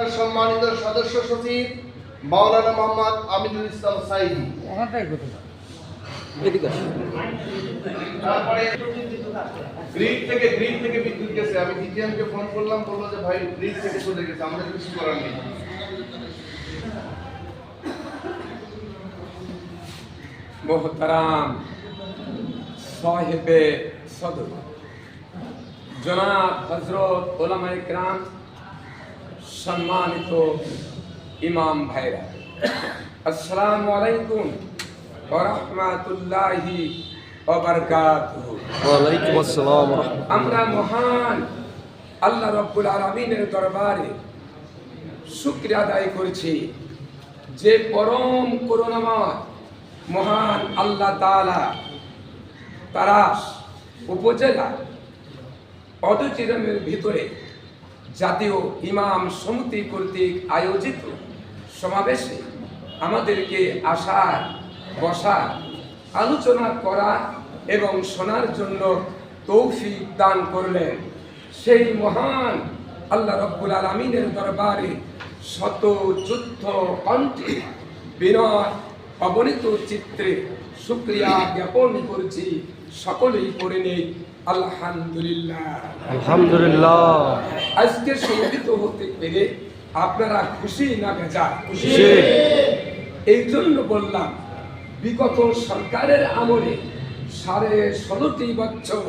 প্রতিষ্ঠানের সম্মানিত সদস্য সচিব মাওলানা মোহাম্মদ আমিনুল ইসলাম সাইদি। তারপরে গ্রিড থেকে বিদ্যুৎ গেছে, আমি ডিজিএমকে ফোন করলাম, বললো যে ভাই গ্রিড থেকে চলে গেছে, আমাদের কিছু করার নেই। মোহতারাম সাহেবে সদর জনাব হযরত উলামায়ে কেরাম, সম্মানিত ইমাম ভাইরা, আসসালামু আলাইকুম ওয়া রাহমাতুল্লাহি ওয়া বারাকাতুহু। ওয়া আলাইকুম আসসালাম ওয়া রাহমাতুল্লাহ। আমরা মহান আল্লাহ রাব্বুল আলামিনের দরবারে শুকরিয়া আদায় করছি যে পরম করুণাময় মহান আল্লাহ তাআলা তারাস উপজেলা অদচিরমের ভিতরে জাতীয় ইমাম সমিতি কর্তৃক আয়োজিত সমাবেশে আমাদেরকে আসার, বসা, আলোচনা করা এবং শোনার জন্য তৌফিক দান করলেন। সেই মহান আল্লাহ রাব্বুল আলামিনের দরবারে শত যুদ্ধ কণ্ঠে বিনয় অবনীত চিত্রে শুকরিয়া জ্ঞাপন করছি। সকলেই পড়ে নেই আলহামদুলিল্লাহ। আলহামদুলিল্লাহ। আজকে সমবেত হতে পেরে আপনারা খুশি না বেজার? খুশি। এই জন্য বললাম, বিগত সরকারের আমলে 16.5 বছর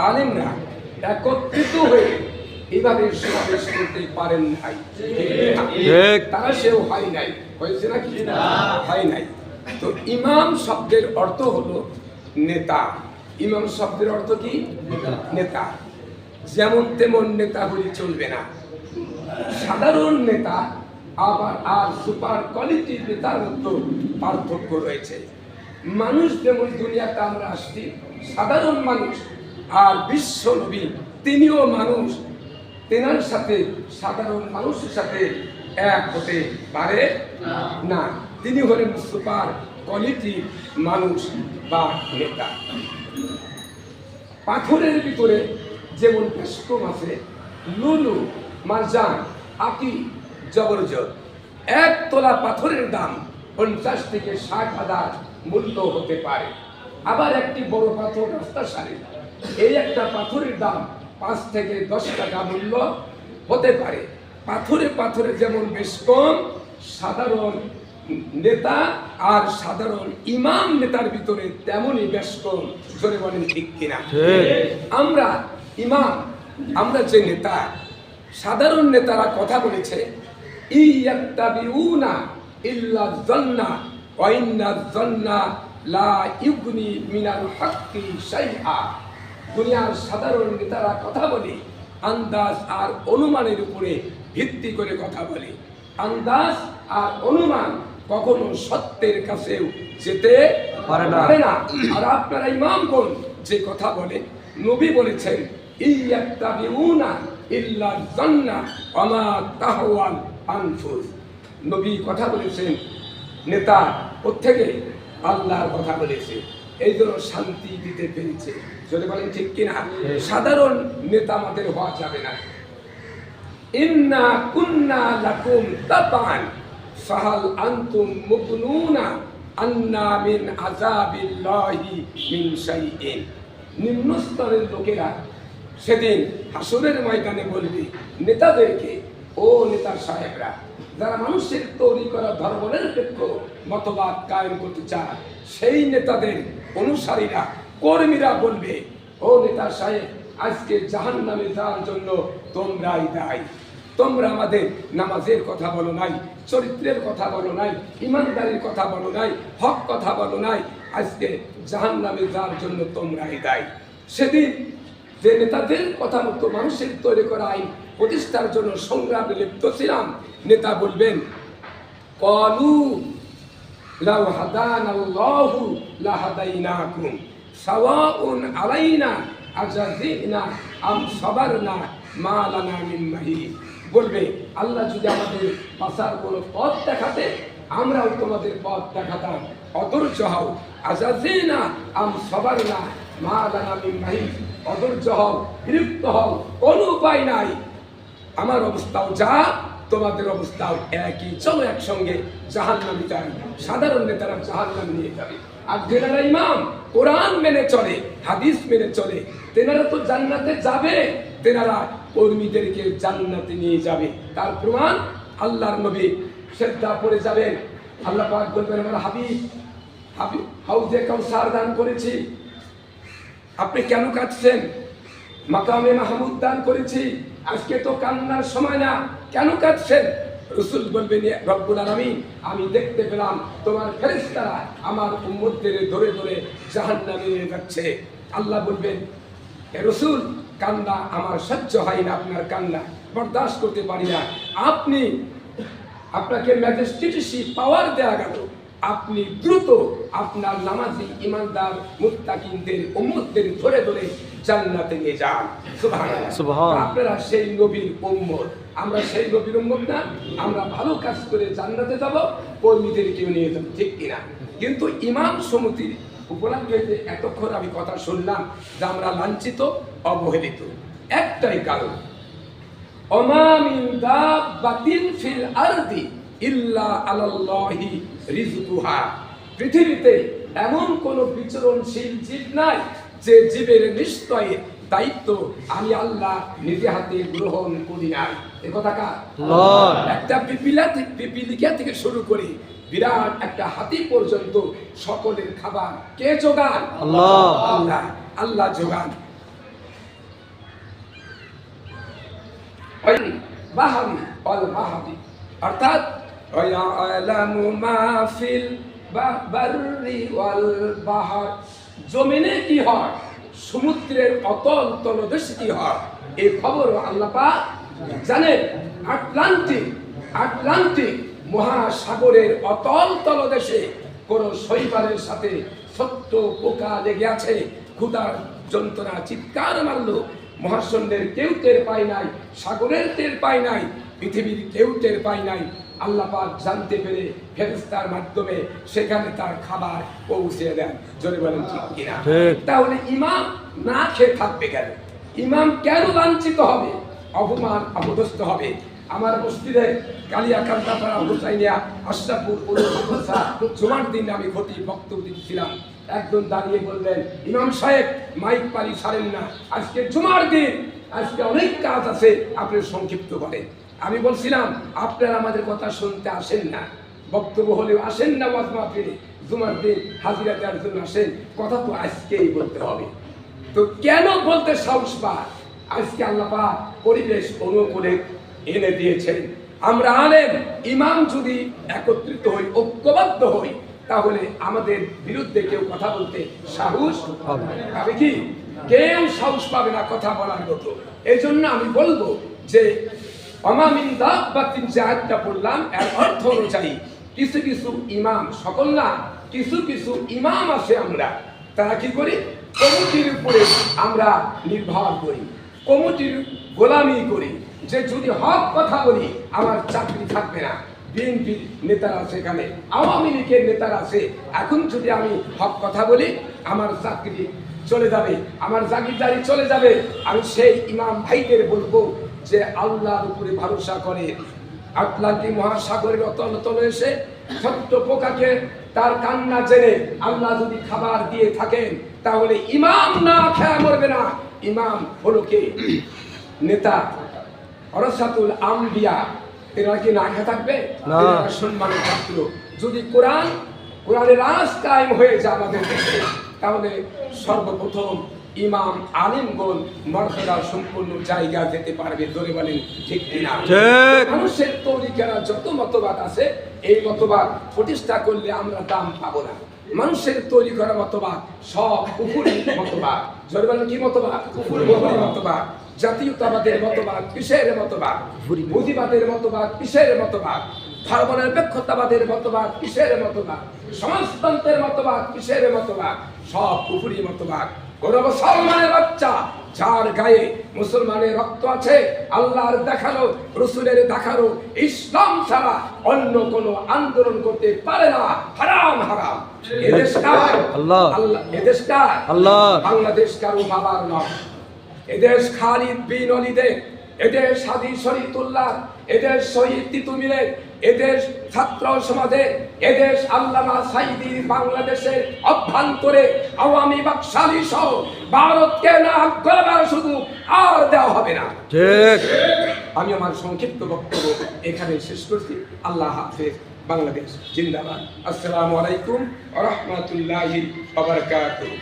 আলেমরা একত্রিত হয়ে এইভাবে সমাবেশ করতে পারেন নাই। তারা সেও হয় নাই, হয়েছে নাকি? হয় নাই। তো ইমাম শব্দের অর্থ হলো নেতা। ইমাম শব্দের অর্থ কি? নেতা। যেমন তেমন নেতা হলে চলবে না। সাধারণ নেতা আবার আর সুপার কোয়ালিটির নেতার মধ্যে পার্থক্য রয়েছে। মানুষ যেমন দুনিয়াতে আমরা আসছি সাধারণ মানুষ, আর বিশ্ব নবী তিনিও মানুষ, তেনার সাথে সাধারণ মানুষের সাথে এক হতে পারে না। তিনি হলেন সুপার কোয়ালিটির মানুষ বা নেতা। পাথরের ভিতরে যেমন পেশকম আছে, লুলু, মারজান, আকি, জবরজত। 1 তোলা পাথরের দাম 50 থেকে 60,000 মূল্য হতে পারে। আবার একটি বড় পাথর রাস্তা সারে, এই একটা পাথরের দাম 5 থেকে 10 টাকা মূল্য হতে পারে। পাথরে পাথরে যেমন বেশ কম, সাধারণ নেতা আর সাধারণ ইমাম নেতার ভিতরে তেমনই বেশ কম। জোরে বলেন ঠিক কিনা? আমরা ইমাম, আমরা যে নেতা, সাধারণ নেতারা কথা বলেছে, ইয়াত্তাবিউনা ইল্লা যান্না ওয়া ইন্না যান্না লা ইউগনি মিনাল হাক্কি শাইআ। দুনিয়ার সাধারণ নেতারা কথা বলে আন্দাজ আর অনুমানের উপরে ভিত্তি করে কথা বলে। আন্দাজ আর অনুমান কখনো সত্যের কাছেও যেতে পারে না। আর আপনারা ইমামগণ যে কথা বলে, নবী বলেছেন ইয়াত্তাবিউনা ইল্লা যান্না ওয়া মা তাহওয়াল আনফুস। নবী কথা বলেছেন, নেতা প্রত্যেকে আল্লাহর কথা বলেছে, এই জন্য শান্তি দিতে পেরেছে। যদি বলেন ঠিক কিনা? সাধারণ নেতা আমাদের হওয়া যাবে না। ইন্না কুন্না লাকুম তাবান ফাহাল আনতুম মুগনুনা আন্না মিন আযাবিল্লাহি মিন শাইইন। নিম্ন স্তরের লোকেরা সেদিন হাসরের ময়দানে বলবে নেতাদেরকে, ও নেতা সাহেবরা, যারা মানুষের তৈরি করা ধর্মনিরপেক্ষ মতবাদ কায়েম করতে চায়, সেই নেতাদের অনুসারীরা, কর্মীরা বলবে, ও নেতা সাহেব, আজকে জাহান্নামে যাওয়ার জন্য তোমরাই দায়ী। তোমরা আমাদের নামাজের কথা বলো নাই, চরিত্রের কথা বলো নাই, ইমানদারির কথা বলো নাই, হক কথা বলো নাই, আজকে জাহান্নামে যাওয়ার জন্য তোমরাই দায়ী। সেদিন যে নেতাদের কথা মতো মানুষের তৈরি করা আইন প্রতিষ্ঠার জন্য সংগ্রামে লিপ্ত ছিলাম, নেতা বলবেন, ক্বালু লাউ হাদানাল্লাহু লাহাদাইনাকুম সাওয়াউন আলাইনা আজাজিনা আম সাবারনা মা লানা মিন মাহিদ। বলবে, আল্লাহ যদি আমাদের বাঁচার কোনো পথ দেখাতে, আমরাও তোমাদের পথ দেখাতাম। অধৈর্য হও, আজাজিনা আম সাবারনা মা লানা মিন মাহিদ। অধৈর্য হও, বিরক্ত হও, কোনো উপায় নাই। আমার অবস্থাও যা, তোমাদের অবস্থাও একই, চলো একসঙ্গে জাহান্নামে যাই। সাধারণ নেতারা জাহান্নামে নিয়ে যাবে, আর যারা ইমাম কোরআন মেনে চলে, হাদিস মেনে চলে, তেনারা তো জান্নাতে যাবে, তেনারা কর্মীদেরকে জান্নাতে নিয়ে যাবে। তার প্রমাণ আল্লাহর নবী সেজদা পড়ে যাবেন, আল্লাহ পাক বলবেন আমার হাবিব হাবিব হাউজে কাউসার দান করেছি, আপনি কেন কাঁদছেন? মাকামে মাহমুদ দান করেছি, আজকে তো কান্নার সময় না, কেন কাঁদছেন? রাসূল বলবেন রব্বুল আলামিন, আমি দেখতে পেলাম তোমার ফেরেশতারা আমার উম্মতদের ধরে ধরে জাহান্নামে নিয়ে যাচ্ছে। আল্লাহ বলবেন হে রাসূল, কান্না আমার সহ্য হয় না, আপনার কান্না বরদাস্ত করতে পারি না। আপনাকে ম্যাজিস্ট্রেসি পাওয়ার দেয়া গেল, আপনি দ্রুত আপনার নামাজি ইমানদার মুত্তাকিনদের উম্মতদের ধরে ধরে জান্নাতে নিয়ে যান। সুবহানাল্লাহ। সুবহান। আপনারা সেই নবীর উম্মত, আমরা সেই নবীর উম্মত না? আমরা ভালো কাজ করে জান্নাতে যাব, কর্মীদেরকেও নিয়ে যাব, ঠিক কিনা? কিন্তু ইমাম সমিতির উপলক্ষে এতক্ষণ আমি কথা শুনলাম যে আমরা লাঞ্ছিত, অবহেলিত, একটাই কারণ, ওমা মিন দাব্বাতিন ফিল আরদি ইল্লা আলাল্লাহি রিজকুহা। পৃথিবীতে এমন কোন বিচরণশীল জীব নাই যে জীবের নিশ্চয় দায়িত্ব আমি আল্লাহ নিজে হাতে গ্রহণ করি না। এ কথা কার? আল্লাহ। একটা পিপিলিকা থেকে শুরু করে বিরাট একটা হাতি পর্যন্ত সকলের খাবার কে যোগান? আল্লাহ। আল্লাহ, আল্লাহ যোগান। বাহাবি অল বাহাবি, অর্থাৎ ওয়ালামু মা ফিল বাররি ওয়াল বাহর, জমিনে কি হয়, সমুদ্রের অতল তলদেশে কি হয়, এই খবর আল্লাহ পাক জানেন। আটলান্টিক মহাসাগরের অতল তলদেশে কোন শৈবালের সাথে ছোট্ট পোকা লেগে আছে, ক্ষুধার যন্ত্রণা চিৎকার মারলো, মহাশূন্যের কেউ টের পায় নাই, সাগরের টের পায় নাই, পৃথিবীর কেউ টের পায় নাই। আল্লাহ পাক জানতে পেরে ফেরেশতার মাধ্যমে সেখানে তার খাবার পৌঁছে দেন। জোরে বলেন ঠিক কিনা? তাহলে ইমাম না খেয়ে থাকবে কেন? ইমাম কেন লাঞ্ছিত হবে, অপমান অপদস্থ হবে? আমার মসজিদে কালিয়াকান্দাপাড়া হুসাইনিয়া আশরাফুল উলুম মাদ্রাসা জুমার দিন আমি খতিব বক্তব্য দিচ্ছিলাম, একজন দাঁড়িয়ে বললেন, ইমাম সাহেব মাইক পারি ছাড়েন না, আজকে জুমার দিন, আজকে অনেক কাজ আছে, আপনি সংক্ষিপ্ত করেন। আমি বলছিলাম আপনারা আমাদের কথা শুনতে আসেন না, বক্তব্য হলেও আসেন না, ওয়াজ মাহফিলে জুমার দিন হাজিরা দেওয়ার জন্য আসেন, কথা তো আজকেই বলতে হবে। তো কেন বলতে সাহস পায়? আজকে আল্লাহ পাক পরিবেশ অনুকূলে এনে দিয়েছেন। আমরা আলেম ইমাম যদি একত্রিত হই, ঐক্যবদ্ধ হই, তাহলে আমাদের বিরুদ্ধে কেউ কথা বলতে সাহস পাবে কি? কেউ সাহস পাবে না কথা বলার মতো। এই জন্য আমি বলবো যে ওমা মিন দাব্বাতিন, যে আয়াতটা পড়লাম এর অর্থ অনুযায়ী কিছু কিছু ইমাম, সকল না, কিছু কিছু ইমাম আছে আমরা, তারা কি করি, কমিটির উপরে আমরা নির্ভর করি, কমিটির গোলামি করি, যে যদি হক কথা বলি আমার চাকরি থাকবে না। বিএনপির নেতারা সেখানে, আওয়ামী লীগের নেতারা আছে, এখন যদি আমি হক কথা বলি আমার চাকরি চলে যাবে, আমার জাগিরদারি চলে যাবে। আমি সেই ইমাম ভাইদের বলবো যে আল্লাহর উপরে ভরসা করে, আটলান্টিক মহাসাগরের অতল তলে এসে ছোট্ট পোকাকে তার কান্না জেনে আল্লাহ যদি খাবার দিয়ে থাকেন, তাহলে ইমাম না খেয়ে মরবে না। ইমাম হলো কে? নেতা, ওরাসাতুল আম্বিয়া, এরা কি না খেয়ে থাকবে? না। সম্মানের পাত্র। যদি কোরআনের রাজ কায়েম হয়ে যায় আমাদের দেশে, তাহলে সর্বপ্রথম ইমাম আলিমগণ মর্যাদা সম্পূর্ণ জায়গা যেতে পারবে। ধরে বলেন ঠিক কিনা? মানুষের তৈরি করা যত মতবাদ আছে, এই মতবাদ প্রতিষ্ঠা করলে আমরা দাম পাবো না। মানুষের তৈরি করা মতবাদ সব কুফুরি মতবাদ। ধরে বলেন কি মতবাদ? কুফুরি মতবাদ। জাতীয়তাবাদের মতবাদ কিসের মতবাদ? পুঁজিবাদের মতবাদ কিসের মতবাদ? ধর্মনিরপেক্ষতাবাদের মতবাদ কিসের মতবাদ? সমাজতন্ত্রের মতবাদ কিসের মতবাদ? সব কুফুরি মতবাদ। কোন মুসলমানের বাচ্চা যার গায়ে মুসলমানের রক্ত আছে, আল্লাহর দেখানো, রসুলের দেখানো ইসলাম ছাড়া অন্য কোন আন্দোলন করতে পারে না। হারাম হারাম। এদেশ কার? আল্লাহ। এদেশ কার? আল্লাহ। বাংলাদেশ কারো বাবার নয়, এদেশ খালিদ বিন ওয়ালিদের, এদেশ হাদি শরীফুল্লাহ, এদেশ শহীদ তিতুমিরে, এদেশ ছাত্র সমাজে, এদেশ আল্লামা সাইদির বাংলাদেশের অভ্যন্তরে আওয়ামী বাকশালী সহ ভারতকে না গলাবার সুযোগ আর দেওয়া হবে না। ঠিক। আমি আমার সংক্ষিপ্ত বক্তব্য এখানে শেষ করছি। আল্লাহ হাফেজ। বাংলাদেশ জিন্দাবাদ। আসসালামু আলাইকুম ওয়া রাহমাতুল্লাহি ওয়া বারাকাতুহু।